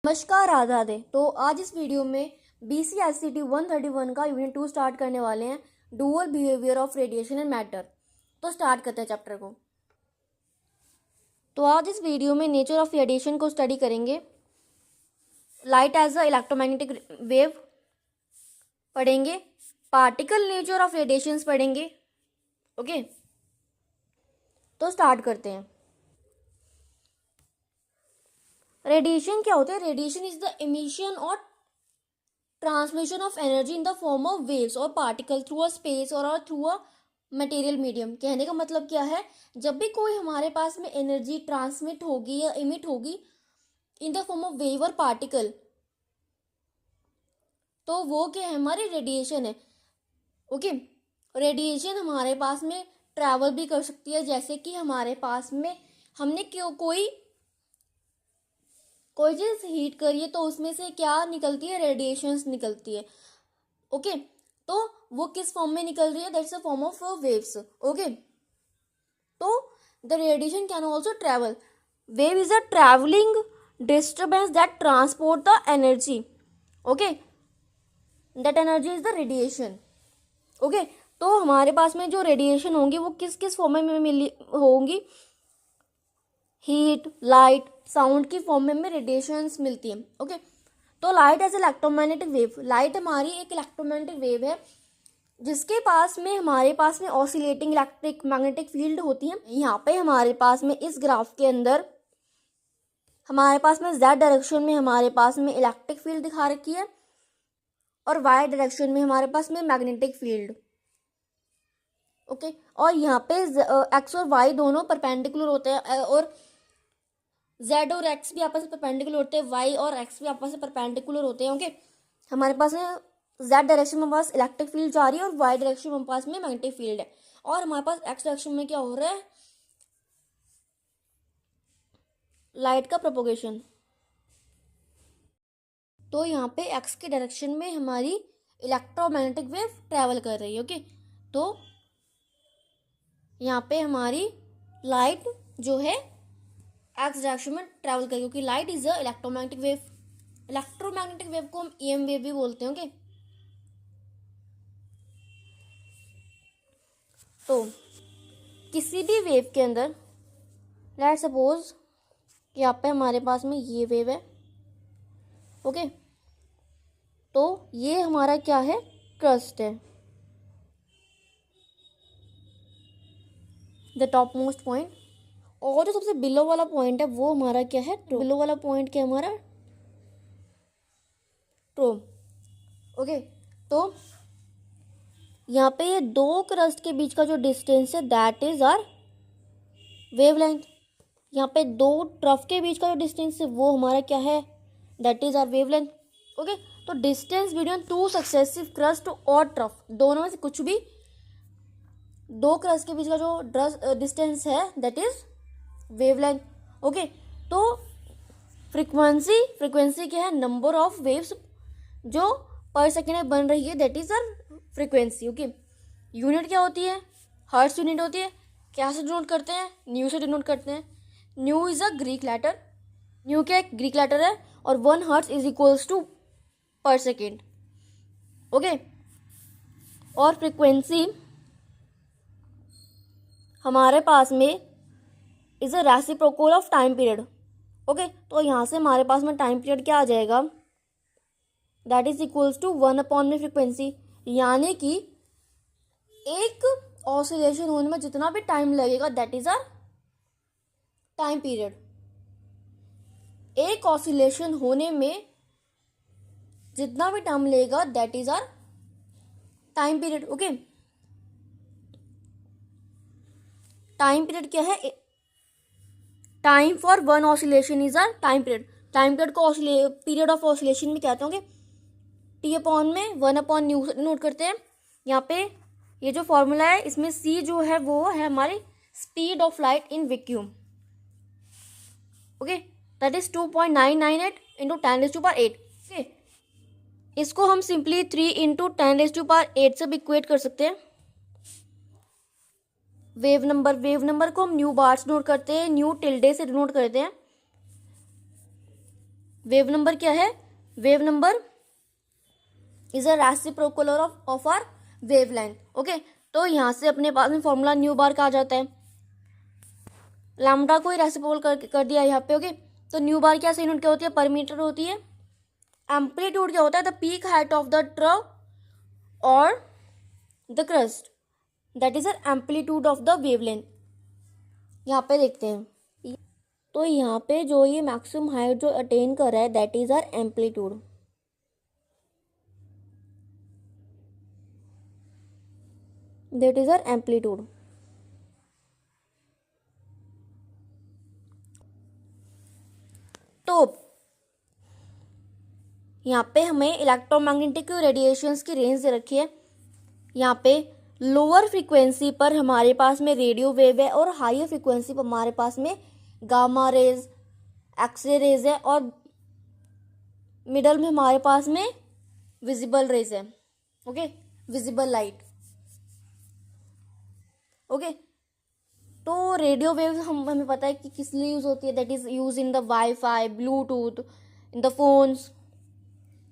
नमस्कार राधे। तो आज इस वीडियो में BCSCT 131 का यूनिट 2 स्टार्ट करने वाले हैं, dual behaviour of radiation and matter. तो स्टार्ट करते हैं चैप्टर को। तो आज इस वीडियो में नेचर ऑफ रेडिएशन को स्टडी करेंगे। Light as a electromagnetic wave पढ़ेंगे, पार्टिकल नेचर ऑफ रेडिएशंस पढ़ेंगे। ओके, तो स्टार्ट करते हैं। रेडिएशन क्या होता है? रेडिएशन इज द इमिशन और transmission of energy in the form of waves और पार्टिकल थ्रू अ स्पेस और थ्रू अ मटेरियल मीडियम। कहने का मतलब क्या है? जब भी कोई हमारे पास में एनर्जी ट्रांसमिट होगी या इमिट होगी इन द फॉर्म ऑफ वेव और पार्टिकल, तो वो क्या है? हमारी रेडिएशन है। ओके, रेडिएशन हमारे पास में ट्रैवल भी कर सकती है। जैसे कि हमारे पास में हमने कोई चीज़ हीट करी है तो उसमें से क्या निकलती है? रेडिएशंस निकलती है। ओके, तो वो किस फॉर्म में निकल रही है? That's a form of waves. Okay, तो the radiation can also travel. Wave is a travelling disturbance that transport the energy. Okay, that energy is the radiation. Okay, तो हमारे पास में जो रेडिएशन होंगी वो किस किस फॉर्म में मिली होंगी? हीट, लाइट, साउंड की फॉर्म में रेडिएशंस मिलती है। ओके, तो light as electromagnetic wave. Light हमारी एक इलेक्ट्रोमैग्नेटिक वेव है जिसके पास में हमारे पास में ऑसिलेटिंग इलेक्ट्रिक मैग्नेटिक फील्ड होती है। यहाँ पे हमारे पास में इस ग्राफ के अंदर हमारे पास में Z डायरेक्शन में हमारे पास में इलेक्ट्रिक फील्ड दिखा रखी है और Y डायरेक्शन में हमारे पास में मैग्नेटिक फील्ड। ओके, और यहाँ पे X और Y दोनों परपेंडिकुलर होते हैं और Z और X भी आपस में परपेंडिकुलर होते हैं, Y और X भी आपस में परपेंडिकुलर होते हैं। ओके, हमारे पास में Z डायरेक्शन में पास इलेक्ट्रिक फील्ड जा रही है और Y डायरेक्शन में पास में मैग्नेटिक फील्ड है। और हमारे पास X डायरेक्शन में क्या हो रहा है? लाइट का प्रोपोगेशन। तो यहाँ पे X के डायरेक्शन में हमारी इलेक्ट्रोमैग्नेटिक वेव ट्रैवल कर रही है। ओके, तो यहाँ पे हमारी लाइट जो है एक्स डायरेक्शन में ट्रैवल करेगी क्योंकि light is a electromagnetic wave. Electromagnetic wave को हम EM वेव भी बोलते हैं। ओके, तो किसी भी वेव के अंदर लेट सपोज यहाँ पे हमारे पास में ये वेव है। ओके, तो ये हमारा क्या है? क्रस्ट है, द टॉप मोस्ट पॉइंट। और जो सबसे बिलो वाला पॉइंट है वो हमारा क्या है? बिलो वाला पॉइंट क्या हमारा? ट्रोम। ओके, तो यहाँ पे ये दो क्रस्ट के बीच का जो डिस्टेंस है दैट इज आर वेवलेंथ। यहाँ पे दो ट्रफ के बीच का जो डिस्टेंस है वो हमारा क्या है? That is our wavelength. Okay, तो distance between two successive crest और ट्रफ, दोनों में से कुछ भी दो क्रस्ट के बीच का जो डिस्टेंस है दैट इज वेवलेंथ। ओके, तो फ्रीक्वेंसी क्या है? नंबर ऑफ वेव्स जो पर सेकेंड में बन रही है that is our frequency. Okay, unit क्या होती है? हर्ट्ज यूनिट होती है। क्या से डिनोट करते हैं? न्यू से डिनोट करते हैं। Nu is a Greek letter. Nu क्या एक ग्रीक लेटर है और 1 hertz is equals to per second. Okay, और फ्रीक्वेंसी हमारे पास में is a reciprocal of time period. Okay, तो यहाँ से हमारे पास में टाइम पीरियड क्या आ जाएगा? That is equals to 1 upon में फ्रीक्वेंसी। यानी कि एक ऑसिलेशन होने में जितना भी टाइम लगेगा that is our time period. एक ऑसिलेशन होने में जितना भी टाइम लगेगा that is our time period. Okay, time period क्या है? Time for one oscillation is our time period. Time period को पीरियड ऑफ ऑसिलेशन में कहते होंगे। T अपॉन में 1 अपॉन न्यू नोट करते हैं। यहाँ पे ये जो फॉर्मूला है इसमें C जो है वो है हमारी speed of light in vacuum. Okay, that is 2.998 into 10⁸8। Okay, इसको हम सिंपली 3 इंटू 10⁸8 से भी इक्वेट कर सकते हैं। वेव नंबर को हम न्यू बार से नोट करते हैं, न्यू टिल्डे से नोट करते हैं। वेव नंबर क्या है? Wave number is a reciprocal of our wavelength. Okay, तो यहाँ से अपने पास में फॉर्मूला न्यू बार का आ जाता है, लैम्डा को ही रेसिप्रोकल कर दिया यहाँ पे। ओके, तो न्यू बार क्या से यूनिट क्या होती है? पर मीटर होती है। एम्पलीट्यूड क्या होता है? The peak height of the trough और the crest, that is the amplitude of the wavelength. यहाँ पे देखते हैं, तो यहाँ पे जो ये मैक्सिमम हाइट जो अटेन कर रहा है that is our amplitude. That is our amplitude. तो यहाँ पे हमें इलेक्ट्रोमैग्नेटिक रेडिएशंस की रेंज दे रखी है। यहाँ पे लोअर फ्रीक्वेंसी पर हमारे पास में रेडियो वेव है और हायर फ्रीक्वेंसी पर हमारे पास में गामा रेज, एक्सरे रेज है और मिडल में हमारे पास में विजिबल रेज है। Okay, visible light. ओके, तो रेडियो वेव हमें पता है कि किस लिए यूज होती है, that is use in the wifi, Bluetooth, in the phones.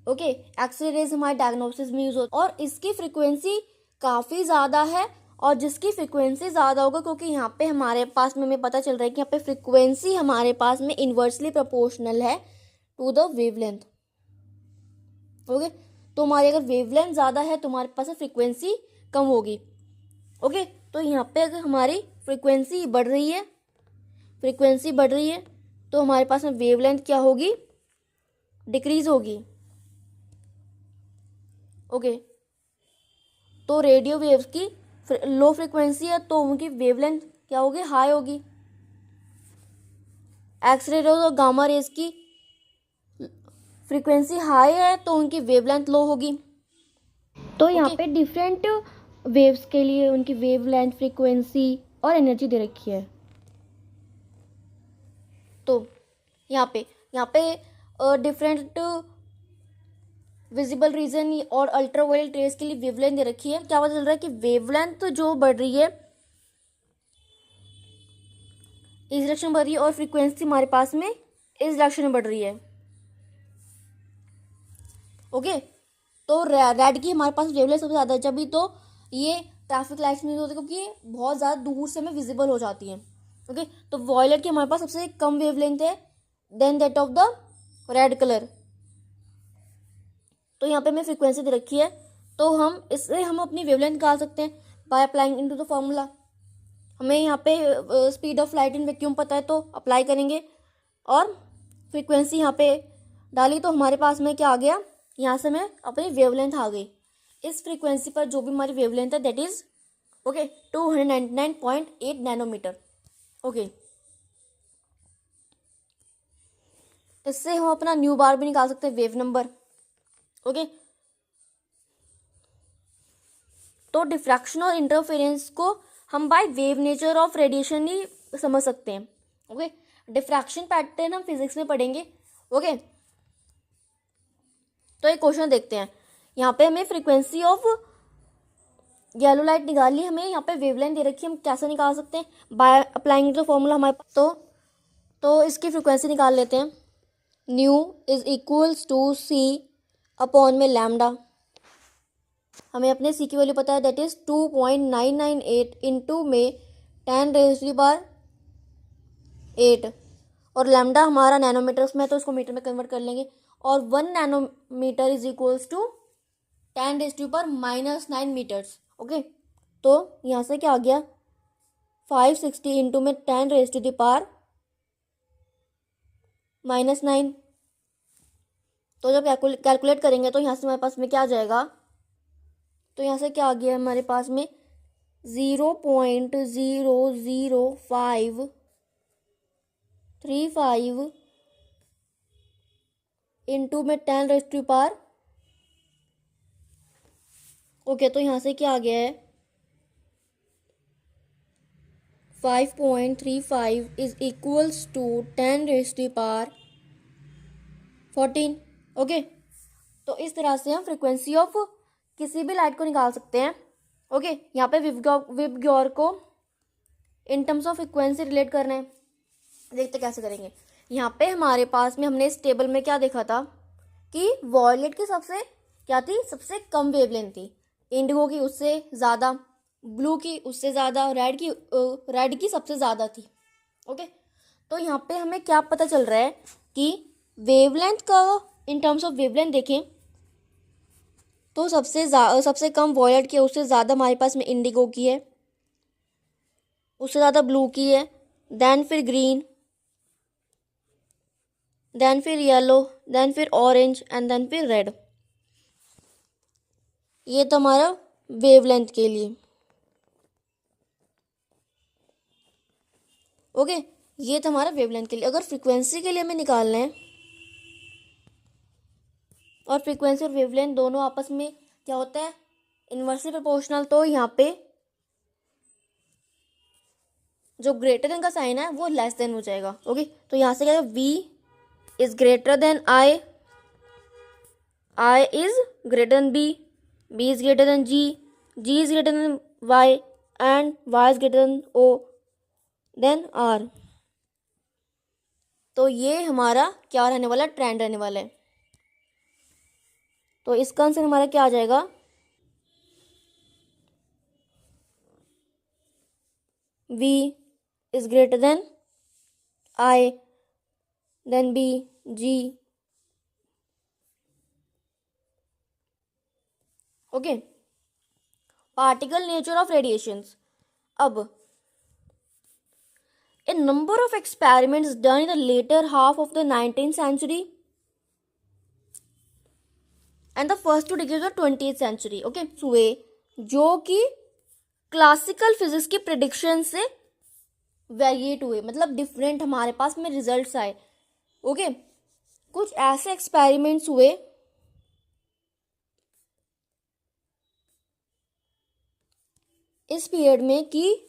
Okay, X ray rays हमारे डायग्नोसिस में यूज होती है और इसकी फ्रीक्वेंसी काफ़ी ज़्यादा है। और जिसकी फ्रीक्वेंसी ज़्यादा होगा, क्योंकि यहाँ पे हमारे पास में हमें पता चल रहा है कि यहाँ पे फ्रीक्वेंसी हमारे पास में इन्वर्सली प्रोपोर्शनल है टू द वेवलेंथ। ओके, तो हमारी अगर वेवलेंथ ज़्यादा है तो हमारे पास फ्रीक्वेंसी कम होगी। ओके, तो यहाँ पे अगर हमारी फ्रीक्वेंसी बढ़ रही है, फ्रीक्वेंसी बढ़ रही है तो हमारे पास में वेवलेंथ क्या होगी? डिक्रीज होगी। ओके, तो रेडियो वेव्स की लो फ्रीक्वेंसी है तो उनकी वेवलेंथ क्या होगी? हाई होगी। एक्सरे रेज और गामा रेज की फ्रीक्वेंसी हाई है तो उनकी वेवलेंथ लो होगी। तो यहाँ पे डिफरेंट वेव्स के लिए उनकी वेवलेंथ, फ्रीक्वेंसी और एनर्जी दे रखी है। तो यहाँ पे डिफरेंट विजिबल रीजन और अल्ट्रावायलेट रेज के लिए वेवलेंथ दे रखी है। क्या पता चल रहा है कि वेवलेंथ जो बढ़ रही है, इस डायरेक्शन बढ़ रही है और फ्रीक्वेंसी हमारे पास में इस डायरेक्शन में बढ़ रही है। ओके, तो रेड की हमारे पास वेवलेंथ सबसे ज़्यादा है, जब भी तो ये ट्रैफिक लाइट्स में होती है क्योंकि बहुत ज़्यादा दूर से हमें विजिबल हो जाती है। ओके, तो वॉयलेट की हमारे पास सबसे कम वेवलेंथ है than that of the red colour. तो यहाँ पे हमें फ्रीक्वेंसी दे रखी है, तो हम इससे हम अपनी वेवलेंथ निकाल सकते हैं by applying into the formula. हमें यहाँ पे speed of light in vacuum पता है तो अप्लाई करेंगे और फ्रीक्वेंसी यहाँ पे डाली तो हमारे पास में क्या आ गया? यहाँ से हमें अपनी वेवलेंथ आ गई। इस फ्रीक्वेंसी पर जो भी हमारी वेवलेंथ है that is okay 299.8 nanometer. Okay, इससे हम अपना न्यू बार भी निकाल सकते हैं, वेव नंबर। ओके, तो डिफ्रैक्शन और इंटरफेरेंस को हम by wave nature of radiation ही समझ सकते हैं। ओके, डिफ्रैक्शन पैटर्न हम फिजिक्स में पढ़ेंगे। ओके, तो एक क्वेश्चन देखते हैं। यहाँ पे हमें फ्रीक्वेंसी ऑफ येलो लाइट निकालनी, हमें यहाँ पे वेवलेंथ दे रखी है, हम कैसे निकाल सकते हैं? बाय अप्लाइंग द फॉर्मूला हमारे पास। तो इसकी फ्रीक्वेंसी निकाल लेते हैं। Nu is equals to c upon में लैम्डा। हमें अपने सी की वैल्यू पता है दैट इज 2.998 इंटू में 10⁻8 और लैम्डा हमारा नैनोमीटर्स में है तो इसको मीटर में कन्वर्ट कर लेंगे और 1 nanometre is equals to 10⁻⁻9 metres. Okay, तो यहाँ से क्या आ गया? 560 इंटू में 10⁻⁻9। तो जब कैलकुलेट करेंगे तो यहाँ से हमारे पास में क्या आ जाएगा? तो यहाँ से क्या आ गया हमारे पास में 0.00535 इंटू में 10⁻। ओके, तो यहाँ से क्या आ गया है? 5.35 इज इक्वल्स टू 10⁻14। ओके, तो इस तरह से हम फ्रीक्वेंसी ऑफ किसी भी लाइट को निकाल सकते हैं। ओके, यहाँ पे विबग्योर को in terms of frequency relate करना है, देखते कैसे करेंगे। यहाँ पे हमारे पास में हमने इस टेबल में क्या देखा था कि वॉयलेट की सबसे क्या थी, सबसे कम वेवलेंथ थी, इंडिगो की उससे ज़्यादा, ब्लू की उससे ज़्यादा, रेड की सबसे ज़्यादा थी। ओके, तो यहाँ पे हमें क्या पता चल रहा है कि वेवलेंथ का, इन टर्म्स ऑफ वेवलेंथ देखें तो सबसे कम वॉयलेट की है, उससे ज़्यादा हमारे पास में इंडिगो की है, उससे ज़्यादा ब्लू की है, देन फिर ग्रीन, देन फिर येलो, देन फिर ऑरेंज एंड देन फिर रेड। ये तो हमारा वेवलेंथ के लिए। ओके, ये तो हमारा वेवलेंथ के लिए। अगर फ्रीक्वेंसी के लिए हमें निकालना है, और फ्रीक्वेंसी और वेवलेंथ दोनों आपस में क्या होता है, इनवर्सली प्रोपोर्शनल, तो यहाँ पे जो ग्रेटर देन का साइन है वो लेस देन हो जाएगा। ओके, तो यहाँ से क्या है, V is greater than I, I is greater than B is greater than G is greater than Y and Y is greater than O than R। तो ये हमारा क्या रहने वाला, ट्रेंड रहने वाला है। तो इसका आंसर हमारा क्या आ जाएगा, V is greater than I, then B, G। Okay, particle nature of radiations. अब a number of experiments done in the later half of the 19th century and the first 2 decades of 20th century, okay, हुए जो कि classical physics की prediction से variate हुए, मतलब different हमारे पास में रिजल्ट्स आए। ओके, कुछ ऐसे एक्सपेरिमेंट्स हुए इस पीरियड में कि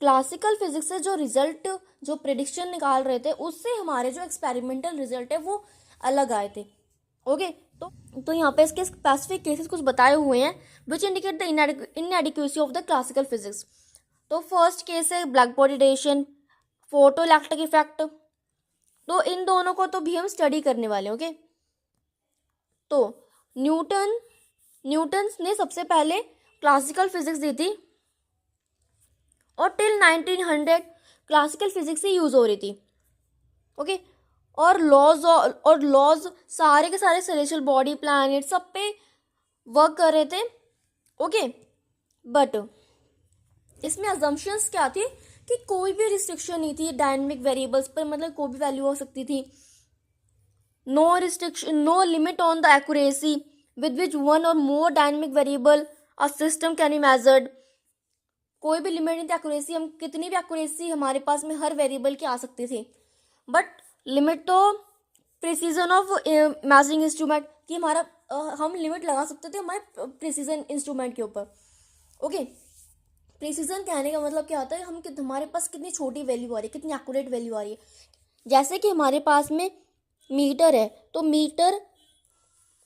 क्लासिकल फिजिक्स से जो रिजल्ट, जो प्रेडिक्शन निकाल रहे थे, उससे हमारे जो एक्सपेरिमेंटल रिजल्ट है वो अलग आए थे। ओके, तो यहाँ पे इसके स्पेसिफिक केसेस कुछ बताए हुए हैं which indicate the inadequacy of the classical physics. तो फर्स्ट केस है black body radiation, photo electric effect. तो इन दोनों को तो भी हम स्टडी करने वाले हैं। ओके, तो न्यूटन ने सबसे पहले क्लासिकल फिजिक्स दी थी, और टिल 1900 क्लासिकल फिजिक्स ही यूज हो रही थी। ओके, और लॉज सारे के सारे सेलेस्टियल बॉडी, प्लैनेट, सब पे वर्क कर रहे थे। ओके, बट इसमें अजम्पशंस क्या थी कि कोई भी रिस्ट्रिक्शन नहीं थी डायनेमिक वेरिएबल्स पर, मतलब कोई भी वैल्यू हो सकती थी। No restriction, no limit on the accuracy with which one or more dynamic variable a system can be measured. कोई भी लिमिट नहीं थी एक्यूरेसी, हम कितनी भी एक्यूरेसी हमारे पास में हर वेरिएबल की आ सकती थी। बट लिमिट तो प्रिसीजन ऑफ मेजरिंग इंस्ट्रूमेंट की, हमारा हम लिमिट लगा सकते थे हमारे प्रिसीजन इंस्ट्रूमेंट के ऊपर। ओके, प्रिसीजन कहने का मतलब क्या होता है, हम हमारे पास कितनी छोटी वैल्यू आ रही है, कितनी एक्यूरेट वैल्यू आ रही है। जैसे कि हमारे पास में मीटर है, तो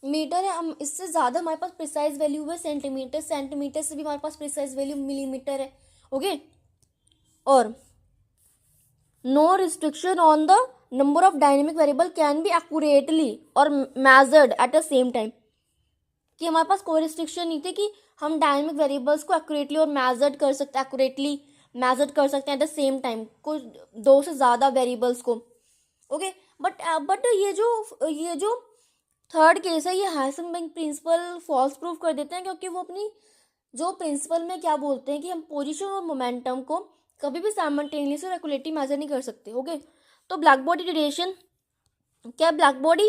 मीटर है, हम इससे ज़्यादा हमारे पास प्रिसाइज वैल्यू है सेंटीमीटर, सेंटीमीटर से भी हमारे पास प्रिसाइज वैल्यू मिलीमीटर है। ओके, और no restriction on the number of dynamic variable can be accurately और measured at the same time. कि हमारे पास कोई रिस्ट्रिक्शन नहीं थी कि हम डायनेमिक वेरिएबल्स को एक्यूरेटली और एक्यूरेटली मेजर कर सकते हैं एट द सेम टाइम, कुछ 2 से ज़्यादा वेरिएबल्स को। ओके, बट ये जो थर्ड केस है, ये हाइसेनबर्ग प्रिंसिपल फॉल्स प्रूफ कर देते हैं, क्योंकि वो अपनी जो प्रिंसिपल में क्या बोलते हैं कि हम पोजीशन और मोमेंटम को कभी भी साइमल्टेनियसली और एक्यूरेटली मेजर नहीं कर सकते। ओके, तो ब्लैक बॉडी रेडिएशन क्या, black body,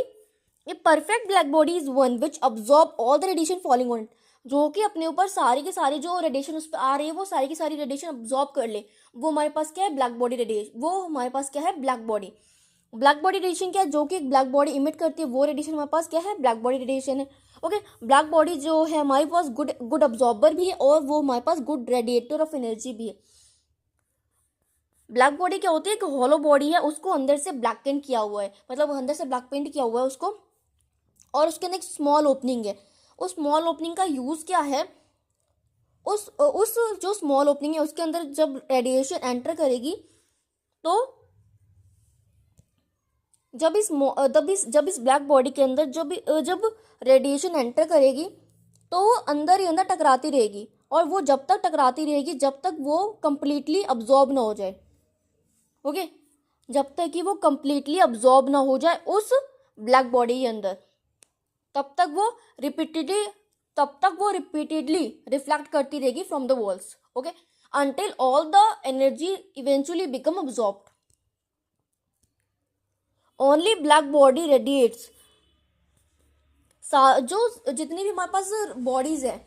a perfect black body is one which absorb all the radiation falling on it, जो कि अपने ऊपर सारी की सारी जो रेडिएशन उस पर आ रही है वो सारी की सारी रेडिएशन अब्जॉर्ब कर ले, वो हमारे पास क्या है, ब्लैक बॉडी रेडिएशन। वो हमारे पास क्या है, ब्लैक बॉडी रेडिएशन क्या है, जो कि एक ब्लैक बॉडी इमिट करती है, वो रेडिएशन हमारे पास क्या है, ब्लैक बॉडी रेडिएशन है। ओके, ब्लैक बॉडी जो है हमारे पास गुड अब्जॉर्बर भी है, और वो हमारे पास गुड रेडिएटर ऑफ एनर्जी भी है। ब्लैक बॉडी क्या होती है, एक हॉलो बॉडी है, उसको अंदर से ब्लैक पेंट किया हुआ है, मतलब अंदर से ब्लैक पेंट किया हुआ है उसको, और उसके अंदर एक स्मॉल ओपनिंग है। उस स्मॉल ओपनिंग का यूज क्या है, उस जो स्मॉल ओपनिंग है उसके अंदर जब रेडिएशन एंटर करेगी तो जब इस ब्लैक बॉडी के अंदर जब रेडिएशन एंटर करेगी तो वो अंदर ही अंदर टकराती रहेगी, और वो जब तक टकराती रहेगी जब तक वो कंप्लीटली अब्जॉर्ब ना हो जाए। ओके, जब तक कि वो कंप्लीटली अब्जॉर्ब ना हो जाए उस ब्लैक बॉडी के अंदर, तब तक वो रिपीटेडली रिफ्लेक्ट करती रहेगी from the walls. Okay, until all the energy eventually become absorbed. Only black body radiates. जो जितनी भी हमारे पास बॉडीज है,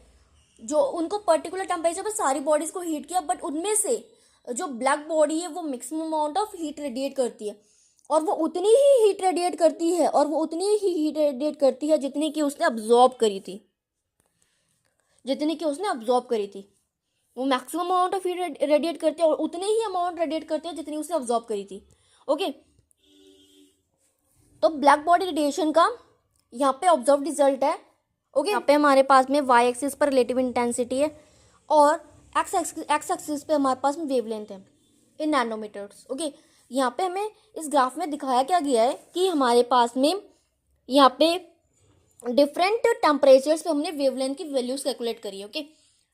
जो उनको पर्टिकुलर टेम्परेचर पर सारी बॉडीज को हीट किया, बट उनमें से जो ब्लैक बॉडी है वो maximum amount of heat radiate करती है, और वो उतनी ही हीट रेडिएट करती है जितनी कि उसने अब्जॉर्ब करी थी। वो maximum amount of heat radiate करती है और उतने ही अमाउंट रेडिएट करते हैं जितनी उसने अब्जॉर्ब करी थी। ओके, तो ब्लैक बॉडी रेडिएशन का यहाँ पे ऑब्जर्व रिजल्ट है। ओके, यहाँ पे हमारे पास में वाई एक्सिस पर रिलेटिव इंटेंसिटी है और एक्स एक्सिस पे हमारे पास में वेवलेंथ है इन नैनोमीटर्स। ओके, यहाँ पे हमें इस ग्राफ में दिखाया क्या गया है कि हमारे पास में यहाँ पे डिफरेंट टेम्परेचर्स पे हमने वेवलेंथ की वैल्यूज कैलकुलेट करी है। ओके,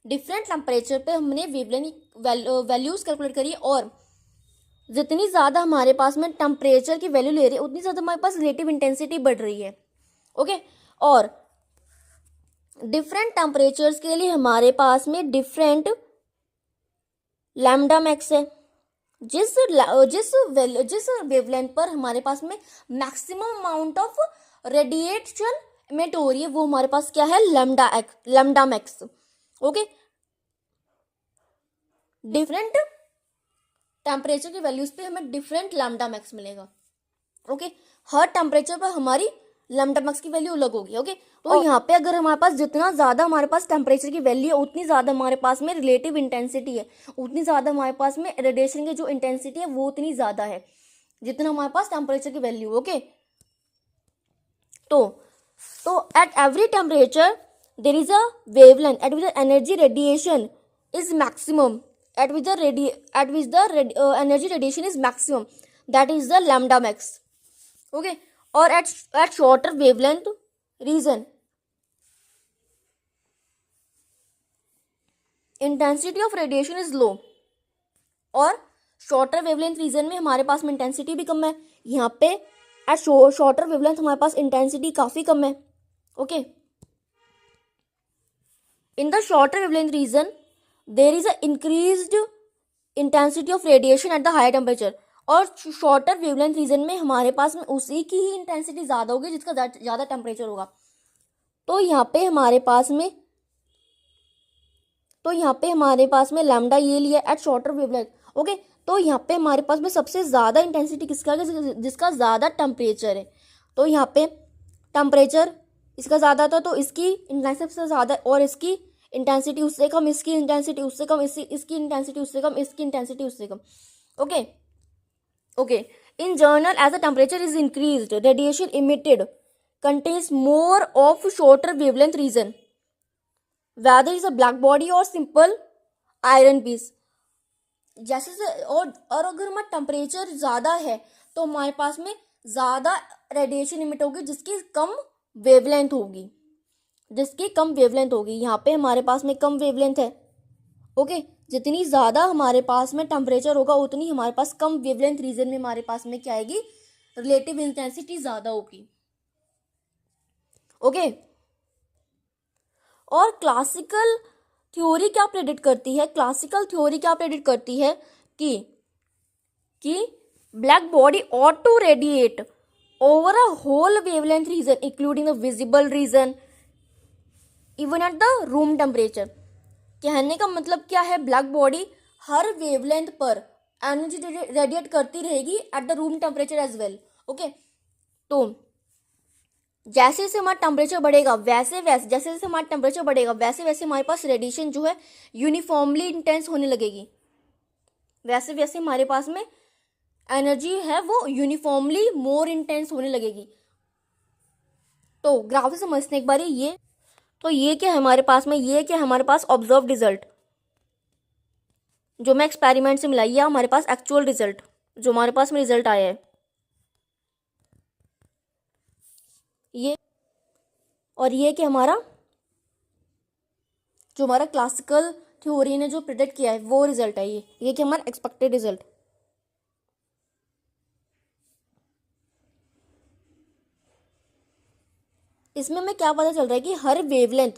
डिफरेंट टेम्परेचर पे हमने वेवलेंथ वैल्यूज कैलकुलेट करी, और जितनी ज़्यादा हमारे पास में टेम्परेचर की वैल्यू ले रही है उतनी ज़्यादा हमारे पास रिलेटिव इंटेंसिटी बढ़ रही है। ओके, और डिफरेंट टेम्परेचर्स के लिए हमारे पास में डिफरेंट लैम्डा मैक्स है। जिस वेवलेंथ पर हमारे पास में maximum amount of radiation emit हो रही है वो हमारे पास क्या है, lambda max. Okay, different temperature की वैल्यूज पे हमें डिफरेंट लैम्डा मैक्स मिलेगा। ओके, हर टेम्परेचर पर हमारी लैम्डा मैक्स की वैल्यू अलग होगी। ओके, तो यहाँ पे अगर हमारे पास जितना ज़्यादा हमारे पास टेम्परेचर की वैल्यू है उतनी ज़्यादा हमारे पास में रिलेटिव इंटेंसिटी है, उतनी ज़्यादा हमारे पास में रेडिएशन की जो इंटेंसिटी है वो उतनी ज़्यादा है जितना हमारे पास टेम्परेचर की वैल्यू। ओके, तो at every temperature there is a wavelength at which the energy radiation is maximum, at which the energy radiation is maximum, that is the lambda max. Okay, or at shorter wavelength region intensity of radiation is low, और shorter wavelength reason में हमारे पास में intensity भी कम है। यहाँ पे eight shorter wavelength हमारे पास इंटेंसिटी काफ़ी कम है। Okay, in the shorter wavelength region there is a increased intensity of radiation at the higher temperature, और शॉर्टर वेवलेंथ रीजन में हमारे पास में उसी की ही इंटेंसिटी ज़्यादा होगी जिसका ज़्यादा टेम्परेचर होगा। तो यहाँ पे हमारे पास में लैम्डा ये लिया एट शॉर्टर वेवलेंथ। ओके, तो यहाँ पे हमारे पास में सबसे ज़्यादा इंटेंसिटी किसका है, जिसका ज़्यादा टेम्परेचर है। तो यहाँ पे टेम्परेचर इसका ज़्यादा था तो इसकी इंटेंसिटी से ज़्यादा, और इसकी इंटेंसिटी उससे कम, इसकी इंटेंसिटी उससे कम, इसकी इंटेंसिटी उससे कम, इसकी इंटेंसिटी उससे कम। Okay, in general as the temperature is increased radiation emitted contains more of shorter wavelength region, whether is a black body or simple iron piece। जैसे और अगर हमारा टेम्परेचर ज़्यादा है तो हमारे पास में ज़्यादा रेडिएशन इमिट होगी जिसकी कम वेवलेंथ होगी। यहाँ पे हमारे पास में कम वेवलेंथ है। ओके, जितनी ज़्यादा हमारे पास में टेम्परेचर होगा उतनी हमारे पास कम वेवलेंथ रीजन में हमारे पास में क्या आएगी, रिलेटिव इंटेंसिटी ज़्यादा होगी। ओके, और क्लासिकल थ्योरी क्या प्रेडिक्ट करती है कि black body ought to radiate over a whole wavelength region including the visible region even at the room temperature। कहने का मतलब क्या है, ब्लैक बॉडी हर वेवलेंथ पर एनर्जी रेडिएट करती रहेगी at the room temperature as well. Okay, तो जैसे जैसे हमारा टेम्परेचर बढ़ेगा वैसे वैसे हमारे पास रेडिएशन जो है यूनिफॉर्मली इंटेंस होने लगेगी, वैसे वैसे हमारे पास में एनर्जी है वो यूनिफॉर्मली मोर इंटेंस होने लगेगी। तो ग्राफ से समझते हैं एक बार ये, तो ये क्या है हमारे पास में, ये क्या है हमारे पास ऑब्जर्व रिजल्ट जो मैं एक्सपेरिमेंट से मिलाई है, हमारे पास एक्चुअल रिजल्ट जो हमारे पास में रिजल्ट आया है। ये और ये कि हमारा जो हमारा क्लासिकल थ्योरी ने जो प्रिडिक्ट किया है वो रिजल्ट है। ये कि हमारा एक्सपेक्टेड रिजल्ट। इसमें हमें क्या पता चल रहा है कि हर वेवलेंथ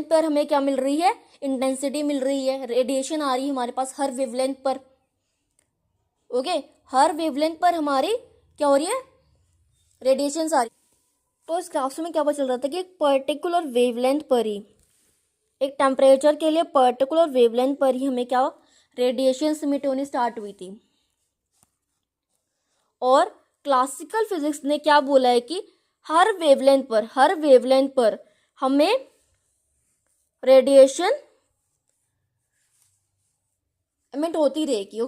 पर हमें क्या मिल रही है, इंटेंसिटी मिल रही है, रेडिएशन आ रही है हमारे पास हर वेवलेंथ पर। ओके, हर वेवलेंथ पर हमारी क्या हो रही है, रेडिएशन आ रही। तो इस ग्राफ से हमें क्या पता चल रहा था कि एक पर्टिकुलर वेवलेंथ पर ही, एक टेम्परेचर के लिए पर्टिकुलर वेवलेंथ पर ही हमें क्या रेडिएशन इमिट होनी स्टार्ट हुई थी। और क्लासिकल फिजिक्स ने क्या बोला है कि हर वेवलेंथ पर हमें रेडिएशन इमिट होती रहेगी।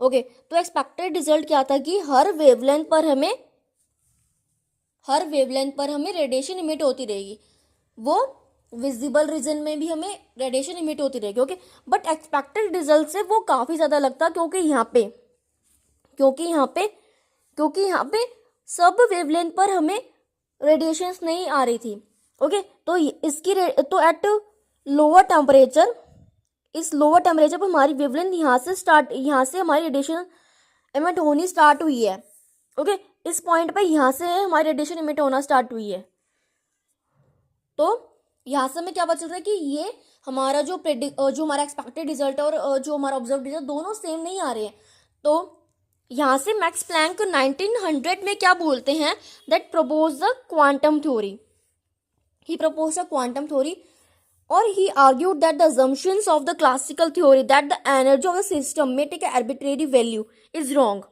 ओके, तो एक्सपेक्टेड रिजल्ट क्या था कि हर वेवलेंथ पर हमें रेडिएशन इमिट होती रहेगी। वो विजिबल रीजन में भी हमें रेडिएशन इमिट होती रहेगी। ओके, बट एक्सपेक्टेड रिजल्ट से वो काफी ज्यादा लगता, क्योंकि यहाँ पे सब वेवलेंथ पर हमें रेडिएशंस नहीं आ रही थी। ओके, तो तो एट लोअर टेम्परेचर, इस लोअर टेम्परेचर पर हमारी वेवलेंथ यहाँ से हमारी रेडिएशन इमिट होनी स्टार्ट हुई है। ओके, इस पॉइंट पे यहाँ से हमारी रेडिएशन इमिट होना स्टार्ट हुई है। तो यहाँ से हमें क्या पता चल रहा है कि ये हमारा जो हमारा एक्सपेक्टेड रिजल्ट और जो हमारा ऑब्जर्व रिजल्ट दोनों सेम नहीं आ रहे हैं। तो यहाँ से मैक्स प्लैंक 1900 में क्या बोलते हैं, that propose the quantum theory. He propose the quantum theory और he argued that the assumptions of the classical theory that the energy of the system may take an arbitrary value is wrong.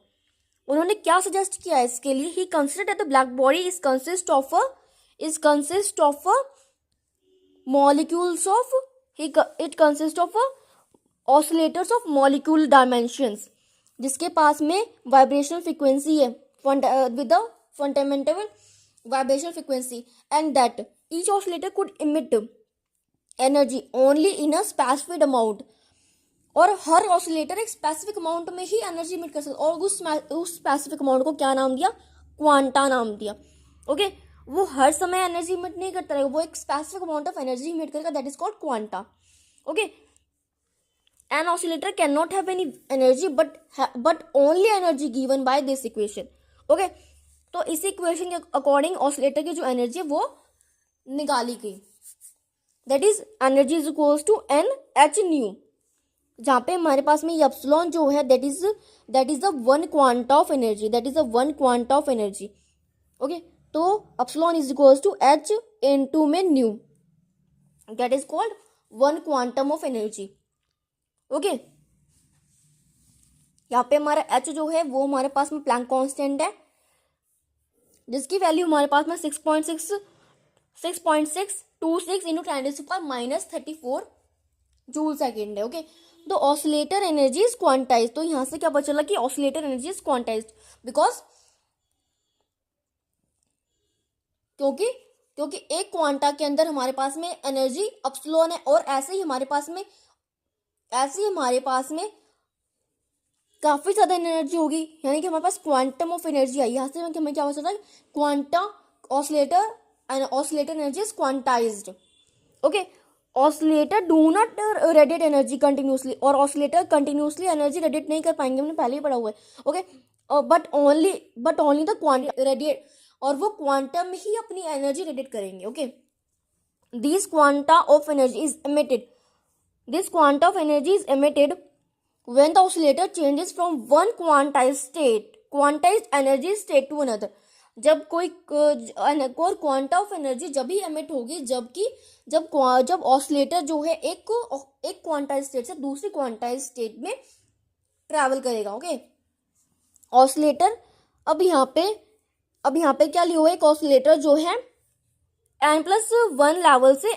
उन्होंने क्या suggest किया है इसके लिए, he considered that the black body is consist of molecules of it consists of oscillators of molecule dimensions, जिसके पास में vibrational frequency है with the fundamental vibrational frequency, and that each oscillator could emit energy only in a specific amount, और हर oscillator एक specific amount में ही energy emit कर सकता है। और उस स्पेसिफिक अमाउंट को क्या नाम दिया, क्वांटा नाम दिया। ओके, वो हर समय एनर्जी इमिट नहीं करता रहेगा, वो एक specific amount of energy emit करेगा, that is called quanta. Okay, an oscillator can not have any energy but only energy given by this equation. Okay, तो इस इक्वेशन के अकॉर्डिंग ऑसिलेटर की जो एनर्जी है वो निकाली गई, that is energy is equals to n h nu, जहाँ पे हमारे पास में एप्सिलॉन जो है that is the one quanta of energy. Okay, तो epsilon is equals to h into में nu, that is called one quantum of energy. Okay, यहाँ पे हमारा एच जो है वो हमारे पास में प्लैंक कांस्टेंट है, जिसकी वैल्यू हमारे पास में 6.626 इंटू 10⁻⁻34 जूल सेकेंड है। ओके, तो ऑसिलेटर एनर्जी इज क्वांटाइज। तो यहाँ से क्या पता चला कि oscillator energy is quantize because क्योंकि एक क्वांटा के अंदर हमारे पास में एनर्जी एप्सिलॉन है, और ऐसे ही हमारे पास में काफी ज्यादा एनर्जी होगी, यानी कि हमारे पास क्वांटम ऑफ एनर्जी आई। यहाँ से हमें क्या पता चला, quanta oscillator energy is quantized. Okay, oscillator do not radiate energy continuously, और ऑसिलेटर कंटिन्यूसली एनर्जी रेडिएट नहीं कर पाएंगे, हमने पहले ही पढ़ा हुआ है। Okay, but only the quantum radiate, और वो क्वांटम ही अपनी एनर्जी रेडिएट करेंगे। Okay, this quanta of energy is emitted when the oscillator changes from one quantized energy state to another. जब कोई क्वांटा ऑफ एनर्जी जब ही एमिट होगी जब oscillator जो है एक क्वांटाइज स्टेट से दूसरी क्वांटाइज स्टेट में ट्रैवल करेगा। ओके, ऑसिलेटर अब यहाँ पे क्या लिया हुआ है, एक ऑसिलेटर जो है n+1 लेवल से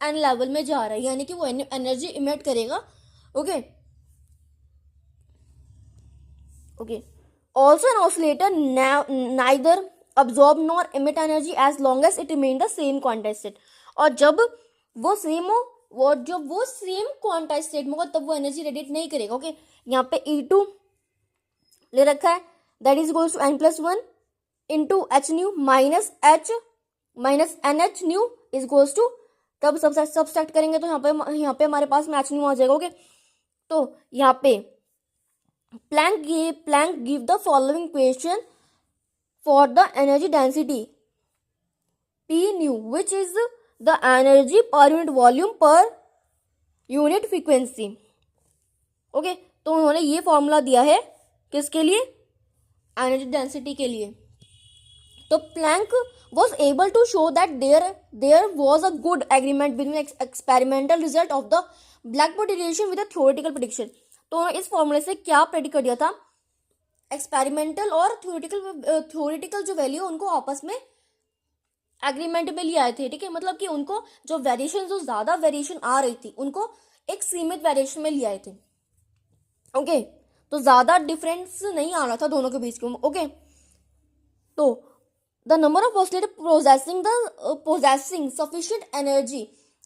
n लेवल में जा रहा है, यानी कि वो एनर्जी इमिट करेगा। Okay, also an oscillator neither absorb nor emit energy as long as it remain the same quantized state. और जब वो सेम क्वांटाइज स्टेट में होगा तब वो एनर्जी रेडिएट नहीं करेगा। ओके, यहाँ पे E2 ले रखा है, that is equals to n+1 into h nu minus n h nu is equals to, तब सबट्रैक्ट करेंगे तो यहाँ पे हमारे पास में एच न्यू आ जाएगा। ओके, तो यहाँ पे Planck give the following equation for the energy density p nu which is the energy per unit volume per unit frequency. Okay, तो उन्होंने ये फॉर्मूला दिया है किसके लिए, एनर्जी डेंसिटी के लिए। तो Planck was able to show that there was a good agreement between experimental result of the blackbody radiation with a theoretical prediction। तो इस फॉर्मूले से क्या प्रेडिक्ट कर दिया था, एक्सपेरिमेंटल और थ्योरेटिकल जो वैल्यू उनको आपस में एग्रीमेंट में लिए आए थे। ठीक है, मतलब कि उनको जो ज्यादा वेरिएशन आ रही थी उनको एक सीमित वेरिएशन में लिए आए थे। ओके, तो ज्यादा डिफरेंस नहीं आ रहा था दोनों के बीच में। ओके, तो the number of oscillator possessing sufficient energy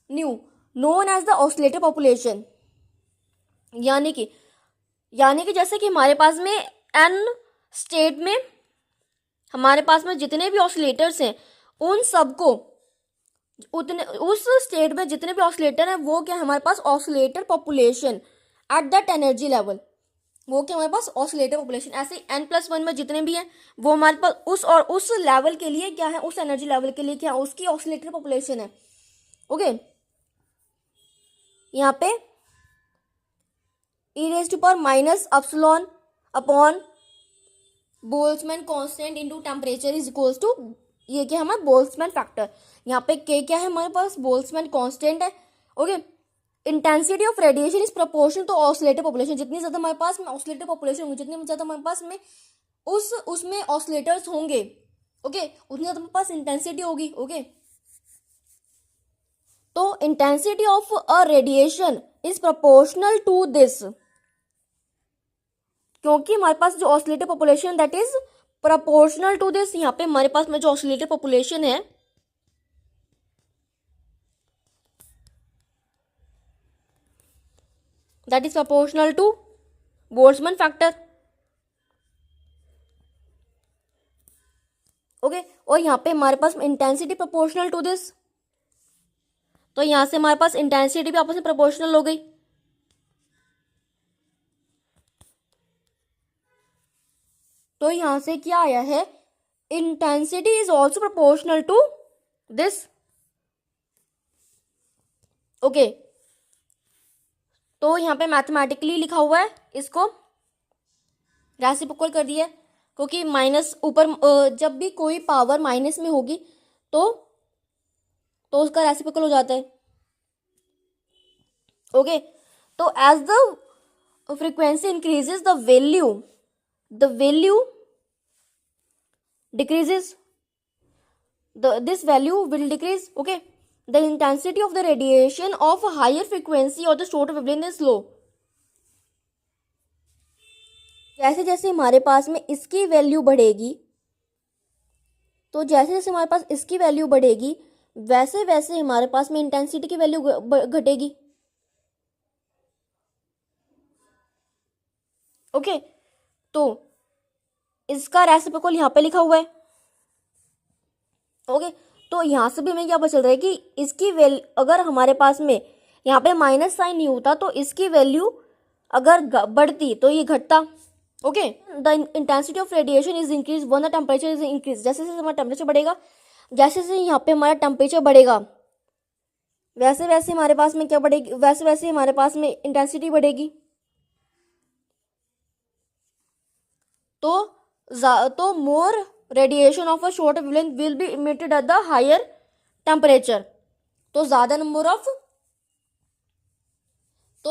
nu known as the oscillator population। यानी कि जैसे कि हमारे पास में n स्टेट में हमारे पास में जितने भी ऑसिलेटर्स हैं उन सबको उस स्टेट में जितने भी ऑसिलेटर हैं वो क्या हमारे पास oscillator population at that energy level, वो क्या हमारे पास ऑसिलेटर पॉपुलेशन। ऐसे n+1 में जितने भी हैं वो हमारे पास उस लेवल के लिए क्या है, उस एनर्जी लेवल के लिए क्या उसकी ऑसिलेटर पॉपुलेशन है। ओके, यहाँ पे e⁻⁻ upon Boltzmann constant into temperature is equals to, ये क्या है हमारा बोल्ट्जमैन फैक्टर। यहाँ पे k क्या है हमारे पास, बोल्ट्जमैन कांस्टेंट है। Okay, intensity of radiation is proportional to oscillator population. जितनी ज्यादा हमारे पास में ऑसिलेटर पॉपुलेशन होगी, जितनी ज्यादा हमारे पास में उसमें ऑसिलेटर्स होंगे, ओके, उतनी ज्यादा हमारे पास इंटेंसिटी होगी। ओके, तो intensity of a radiation is proportional to this, क्योंकि हमारे पास जो oscillator population that is proportional to this. यहाँ पे हमारे पास में जो ऑसिलेटर पॉपुलेशन है that is proportional to Boltzmann factor। Okay, और यहाँ पे हमारे पास इंटेंसिटी प्रोपोर्शनल टू दिस, तो यहाँ से हमारे पास इंटेंसिटी भी आपस में प्रोपोर्शनल हो गई। तो यहाँ से क्या आया है, intensity is also proportional to this. Okay, तो यहाँ पे मैथमेटिकली लिखा हुआ है, इसको रेसिप्रोकल कर दिया, क्योंकि माइनस ऊपर जब भी कोई पावर माइनस में होगी तो उसका रेसिप्रोकल हो जाता है। ओके, तो as the frequency increases the value decreases, this value will decrease. Okay, the intensity of the radiation of a higher frequency or the shorter wavelength is low। जैसे जैसे हमारे पास में इसकी वैल्यू बढ़ेगी, तो जैसे जैसे हमारे पास इसकी वैल्यू बढ़ेगी वैसे वैसे हमारे पास में इंटेंसिटी की वैल्यू घटेगी। ओके, तो इसका रेसिप्रोकल यहाँ पे लिखा हुआ है। ओके, तो यहाँ से भी हमें क्या पता चल रहा है कि इसकी वैल्यू अगर हमारे पास में यहाँ पे माइनस साइन नहीं होता तो इसकी वैल्यू अगर बढ़ती तो ये घटता। Okay, the intensity of radiation is increase one the temperature is increase. जैसे जैसे हमारा टेम्परेचर बढ़ेगा, जैसे जैसे यहाँ पे हमारा टेम्परेचर बढ़ेगा वैसे वैसे हमारे पास में क्या बढ़ेगी, वैसे वैसे हमारे पास में इंटेंसिटी बढ़ेगी। तो मोर radiation of a shorter wavelength will be emitted at the higher temperature। तो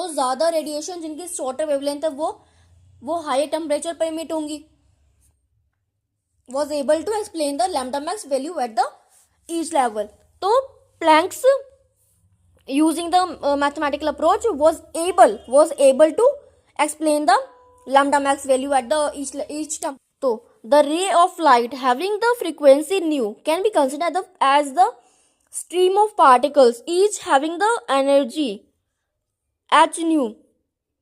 ज्यादा रेडिएशन जिनकी शॉर्टर वेवलेंथ है वो हायर टेम्परेचर पर इमिट होंगी। was able to explain the lambda max value at the each level। तो Planck's using the mathematical approach was able to explain the lambda max value at the each term। तो the ray of light having the frequency nu can be considered as the stream of particles each having the energy h nu।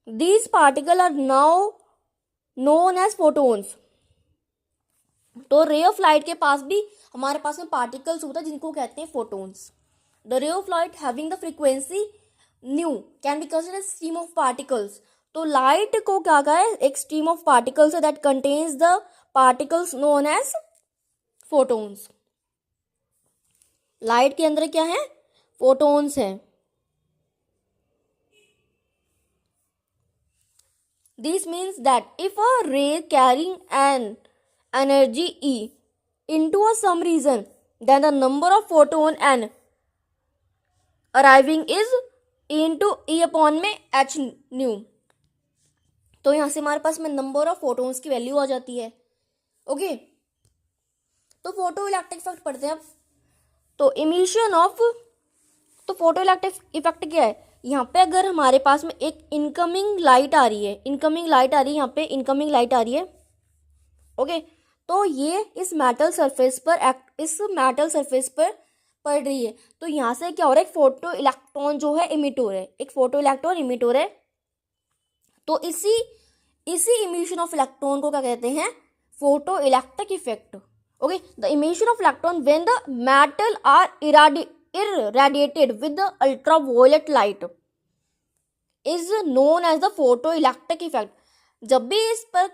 These particles are now known as photons. तो रे of light के पास भी हमारे पास में particles होता है जिनको कहते हैं photons. The ray of light having the frequency nu can be considered stream of particles. तो लाइट को क्या कहा है, एक स्ट्रीम ऑफ पार्टिकल्स है that contains the particles known as photons. Light के अंदर क्या है, फोटोन्स है। This means that if a ray carrying an energy E into a some region, then the number of photon N arriving is E into E upon में H new. तो यहाँ से हमारे पास में नंबर ऑफ फोटोन्स की value आ जाती है। ओके, तो फोटो इलेक्ट्रिक इफेक्ट पढ़ते हैं अब। तो इमिशन ऑफ, तो फोटो इलेक्ट्रिक इफेक्ट क्या है, यहाँ पे अगर हमारे पास में एक इनकमिंग लाइट आ रही है, यहाँ पे इनकमिंग लाइट आ रही है। ओके, तो ये इस मेटल सरफेस पर पड़ रही है। तो यहाँ से क्या हो रहा है, एक फोटो इलेक्ट्रॉन जो है इमिट हो रहा है, एक फोटो इलेक्ट्रॉन इमिट हो रहा है। तो इसी इमिशन ऑफ इलेक्ट्रॉन को क्या कहते हैं, photoelectric effect. Okay, the emission of electron when the metal are irradiated with the ultraviolet light is known as the photoelectric effect. जब भी इस पर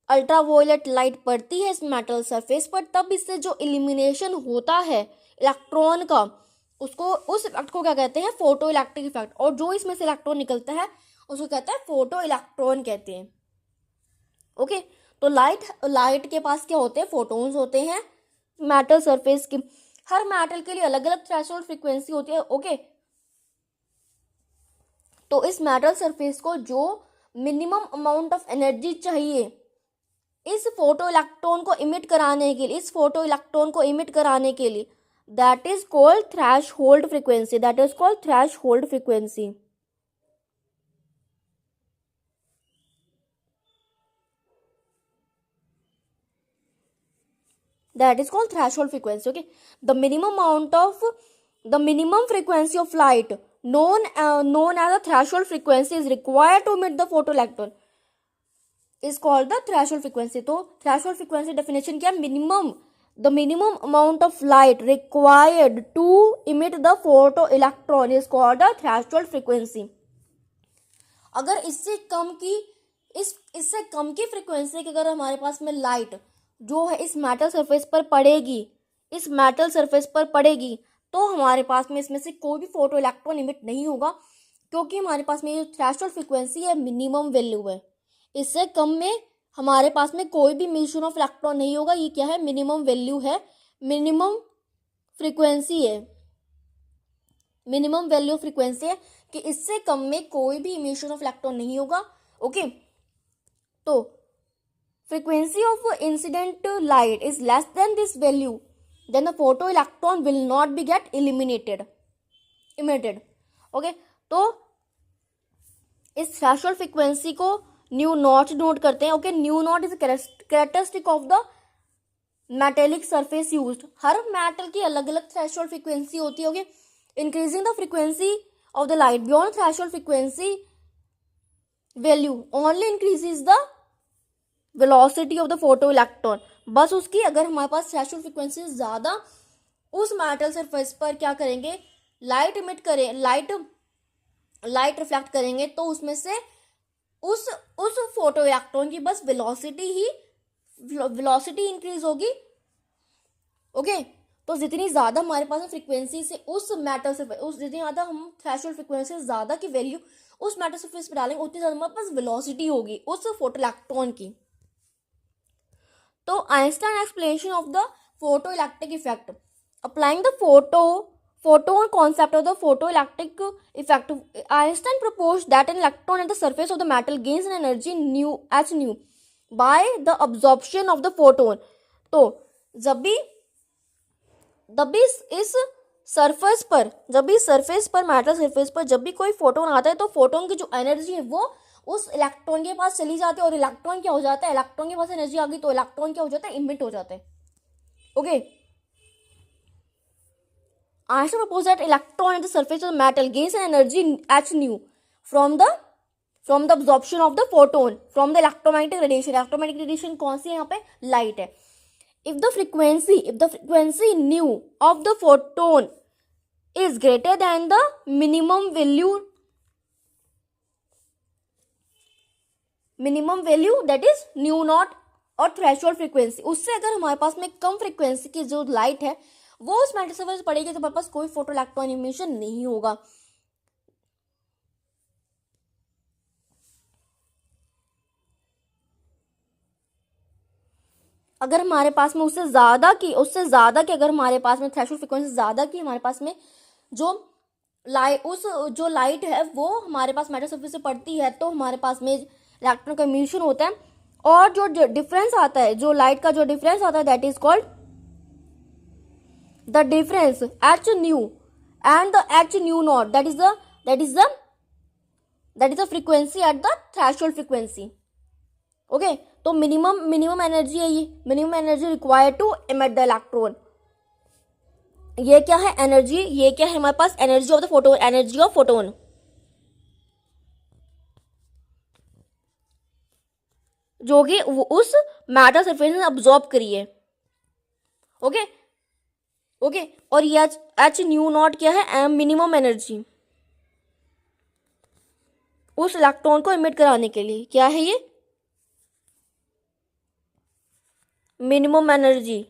अल्ट्रावायलेट लाइट पड़ती है इस मेटल सरफेस पर, तब इससे जो इल्यूमिनेशन होता है इलेक्ट्रॉन का, उसको, उस इफेक्ट को क्या कहते हैं, फोटो इलेक्ट्रिक इफेक्ट। और जो इसमें से इलेक्ट्रॉन निकलता है उसको कहते हैं फोटो इलेक्ट्रॉन कहते हैं। ओके, तो लाइट के पास क्या होते हैं, फोटोन्स होते हैं मेटल सरफेस की। हर मेटल के लिए अलग अलग थ्रेशोल्ड फ्रीक्वेंसी होती है। ओके, तो इस मेटल सरफेस को जो मिनिमम अमाउंट ऑफ एनर्जी चाहिए इस फोटो इलेक्ट्रॉन को इमिट कराने के लिए, that is called threshold frequency, Okay, the minimum frequency of light known as a threshold frequency is required to emit the photoelectron is called the threshold frequency। तो threshold frequency definition क्या, the minimum amount of light required to emit the photoelectron is called the threshold frequency। अगर इससे कम की frequency की अगर हमारे पास में लाइट जो है इस मेटल सरफेस पर पड़ेगी, तो हमारे पास में इसमें से कोई भी फोटो इलेक्ट्रॉन इमिट नहीं होगा, क्योंकि हमारे पास में ये थ्रेशोल्ड फ्रीक्वेंसी है, मिनिमम वैल्यू है। इससे कम में हमारे पास में कोई भी इमिशन ऑफ इलेक्ट्रॉन नहीं होगा। ये क्या है, मिनिमम वैल्यू है, मिनिमम फ्रीक्वेंसी है, मिनिमम वैल्यू फ्रीक्वेंसी है कि इससे कम में कोई भी इमिशन ऑफ इलेक्ट्रॉन नहीं होगा। ओके, तो frequency of incident light is less than this value, then the photoelectron will not be get emitted। Okay, तो इस थ्रेशोल्ड फ्रीक्वेंसी को न्यू नॉट नोट करते हैं। Okay, new not is characteristic of the metallic surface used. Her metal की अलग अलग threshold frequency होती है। Okay, increasing the frequency of the light beyond threshold frequency value only increases the velocity of the photo electron. बस उसकी, अगर हमारे पास threshold frequency ज्यादा, उस मेटल सरफेस पर क्या करेंगे, लाइट रिफ्लेक्ट करेंगे, तो उसमें से उस फोटो इलेक्ट्रॉन की बस वेलोसिटी इंक्रीज होगी। ओके, तो जितनी ज्यादा हमारे पास फ्रीक्वेंसी से उस मेटल सरफेस, जितनी ज्यादा हम थ्रेशोल्ड फ्रीक्वेंसी ज्यादा की वैल्यू उस मेटल सरफेस पर डालेंगे, उतनी ज्यादा हमारे पास वेलोसिटी होगी उस फोटो इलेक्ट्रॉन की। तो Einstein explanation of the photo electric effect, applying the photon concept of the photoelectric effect, Einstein proposed that an electron at the surface of the metal gains an energy h nu by the absorption of the photon। तो जब भी इस surface पर metal surface पर जब भी कोई photon आता है, तो फोटोन की जो एनर्जी है वो उस इलेक्ट्रॉन के पास चली जाती है, और इलेक्ट्रॉन क्या हो जाता है, इलेक्ट्रॉन के पास एनर्जी आ गई तो इलेक्ट्रॉन क्या हो जाता है, इमिट हो जाता है। Okay, Einstein proposed that electron at the surface of the metal gains an energy h nu from from the absorption of the photon from the electromagnetic radiation. Electromagnetic radiation कौन सी है यहाँ पे? लाइट है। If the frequency new of the photon is greater then the minimum value that is new not और threshold frequency, उससे अगर हमारे पास में कम फ्रीक्वेंसी की जो लाइट है वो उस मैटर सरफेस पड़ेगी तो हमारे पास कोई फोटो इलेक्ट्रॉन इमिशन नहीं होगा। अगर हमारे पास में उससे ज्यादा की अगर हमारे पास में थ्रेशोल्ड फ्रीक्वेंसी ज्यादा की हमारे पास में जो लाइट है वो हमारे पास मैटर सरफेस से पड़ती है तो हमारे पास में इलेक्ट्रॉन का इमिशन होता है। और जो डिफरेंस आता है, जो लाइट का जो डिफरेंस आता है that is called the difference h nu and the h nu naught, that is the frequency at the threshold frequency. Okay, तो मिनिमम एनर्जी है, ये minimum energy required to emit the electron. ये क्या है? Energy. ये क्या है हमारे पास? Energy of the photon, energy of photon, जो कि उस मैटर सरफेस ने अब्सॉर्ब करी है। ओके, और ये एच न्यू नॉट क्या है? मिनिमम एनर्जी उस इलेक्ट्रॉन को इमिट कराने के लिए। क्या है ये? मिनिमम एनर्जी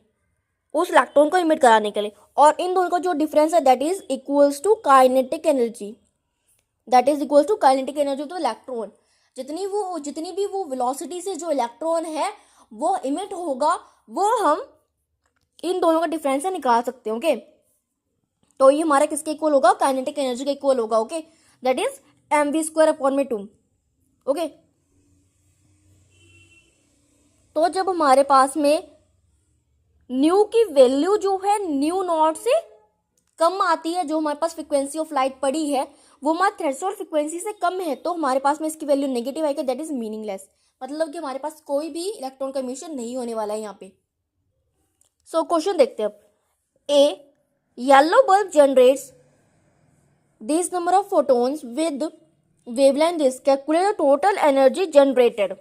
उस इलेक्ट्रॉन को इमिट कराने के लिए। और इन दोनों का जो डिफरेंस है that is equals to kinetic energy, तो इलेक्ट्रॉन जितनी भी वो वेलोसिटी से जो इलेक्ट्रॉन है वो इमिट होगा वो हम इन दोनों का डिफरेंस से निकाल सकते हैं। ओके, तो ये हमारा किसके इक्वल होगा? काइनेटिक एनर्जी के इक्वल होगा। Okay, that is mv²/2। Okay, तो जब हमारे पास में न्यू की वैल्यू जो है न्यू नॉट से कम आती है, जो हमारे पास फ्रीक्वेंसी ऑफ लाइट पड़ी है वो हमारे थ्रेशोल्ड फ्रीक्वेंसी से कम है, तो हमारे पास में इसकी वैल्यू नेगेटिव आएगी, दैट इज मीनिंगलेस। मतलब कि हमारे पास कोई भी इलेक्ट्रॉन का इमिशन नहीं होने वाला है यहाँ पे। सो क्वेश्चन देखते हैं अब। A yellow bulb generates this number of photons with wavelength this, calculate the total energy generated.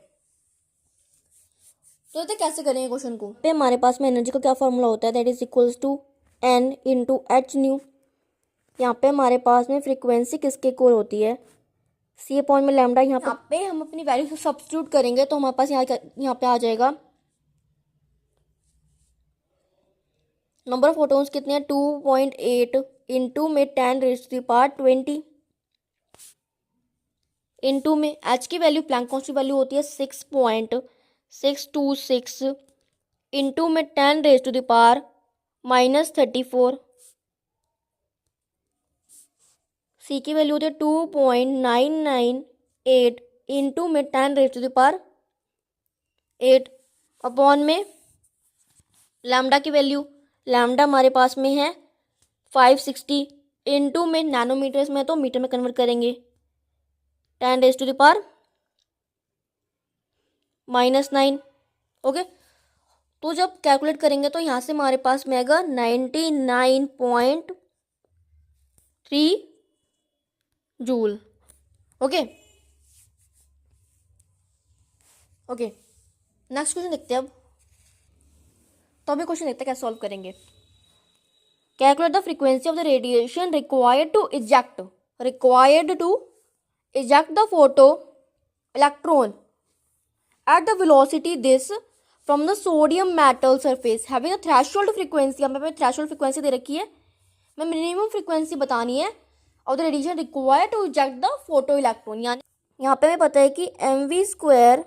तो देखते कैसे करेंगे क्वेश्चन को। पे हमारे पास में एनर्जी का क्या फॉर्मूला होता है? That is equals to n into h nu. यहाँ पे हमारे पास में फ्रीक्वेंसी किसके इक्वल होती है? सी अपॉन में लैम्डा। यहाँ पे हम अपनी वैल्यू सब्स्टिट्यूट करेंगे तो हमारे पास यहाँ पे आ जाएगा नंबर ऑफ फोटोन्स कितने हैं? 2.8 इंटू में 10⁻20 इंटू में एच की वैल्यू प्लैंक कॉन्स्टेंट वैल्यू होती है 6.626 इंटू में 10⁻34। सी की वैल्यू होती है 2.998 इंटू में 10⁻8 अपॉन में लैम्डा की वैल्यू, लैम्डा हमारे पास में है 560 इंटू में नैनोमीटर्स में तो मीटर में कन्वर्ट करेंगे 10⁻⁻9। ओके, तो जब कैलकुलेट करेंगे तो यहाँ से हमारे पास में आएगा 99.3 जूल। ओके, नेक्स्ट क्वेश्चन देखते हैं अब। तो अभी क्वेश्चन देखते हैं कैसे सॉल्व करेंगे। Calculate the frequency of the radiation required to eject the photoelectron at the velocity this from the sodium metal surface having a threshold frequency. हमें थ्रेशोल्ड फ्रीक्वेंसी दे रखी है, मैं मिनिमम फ्रीक्वेंसी बतानी है of the radiation required to eject the photoelectron. यानी यहाँ पे हमें पता है कि mv²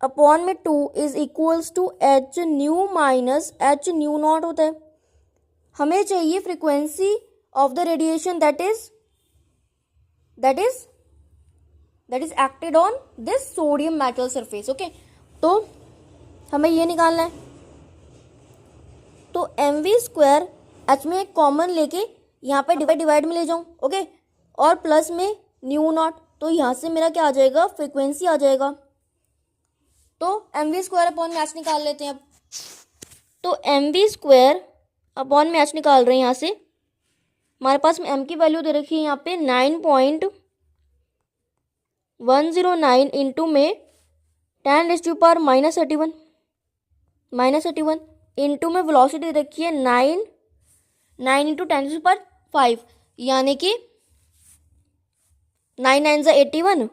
अपॉन में 2 is equals to h nu minus h nu naught होता है। हमें चाहिए frequency of the radiation that is acted on this sodium metal surface. Okay, तो हमें ये निकालना है। तो mv² एच में एक कॉमन लेके यहाँ पे डिवाइड में ले जाऊं। ओके, और प्लस में न्यू नॉट, तो यहाँ से मेरा क्या आ जाएगा? फ्रीक्वेंसी आ जाएगा। तो mv² अपॉन में एच निकाल लेते हैं अब। तो mv² अपॉन में एच निकाल रहे हैं। यहाँ से हमारे पास में m की वैल्यू दे रखी है यहाँ पे 9.3 109 इंटू में 10⁻³ -31 इंटू में वेलोसिटी रखी है 9 इंटू 10⁵ यानी कि 9 9 81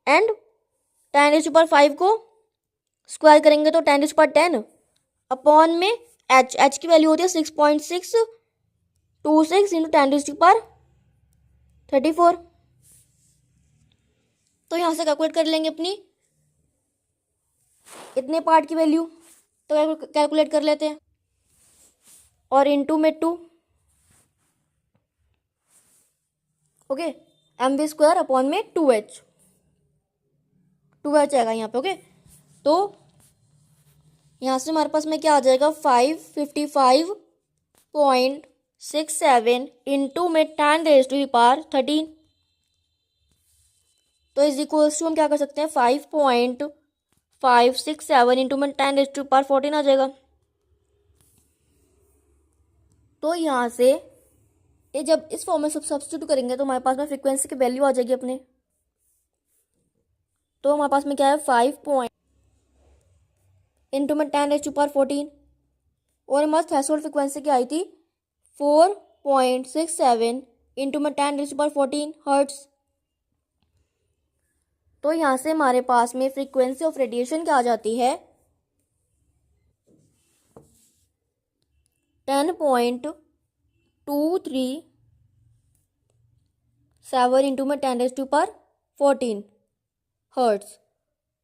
एंड 10⁵ को स्क्वायर करेंगे तो 10⁻10 अपॉन में एच की वैल्यू होती है 6.626 इंटू 10⁻34। तो यहाँ से कैलकुलेट कर लेंगे अपनी इतने पार्ट की वैल्यू, तो कैलकुलेट कर लेते हैं। और इंटू में 2, ओके, mv² अपॉन में 2h आएगा यहाँ पे। ओके, तो यहाँ से हमारे पास में क्या आ जाएगा 555.67 इंटू में 10⁻13। तो इज इक्वल्स टू हम क्या कर सकते हैं 5.567 इंटू में 10⁻14 आ जाएगा। तो यहाँ से ये जब इस फॉर्म में सब सब्स्टिट्यूट करेंगे तो हमारे पास में फ्रीक्वेंसी की वैल्यू आ जाएगी अपने। तो हमारे पास में क्या है 5 इंटू में 10⁻14 और हमारे थ्रेशोल्ड फ्रीक्वेंसी क्या आई थी 4.67 इंटू में 10⁻14 हर्ट्स। तो यहाँ से हमारे पास में फ्रीक्वेंसी ऑफ रेडिएशन क्या आ जाती है 10.237 इंटू में 10⁻14 हर्ट्स।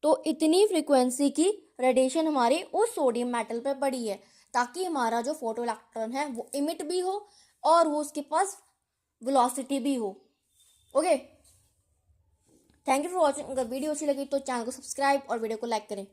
तो इतनी फ्रीक्वेंसी की रेडिएशन हमारी उस सोडियम मेटल पे पड़ी है ताकि हमारा जो फोटो इलेक्ट्रॉन है वो इमिट भी हो और वो उसके पास वेलोसिटी भी हो। Okay, thank you for watching. अगर वीडियो अच्छी लगी तो चैनल को सब्सक्राइब और वीडियो को लाइक करें।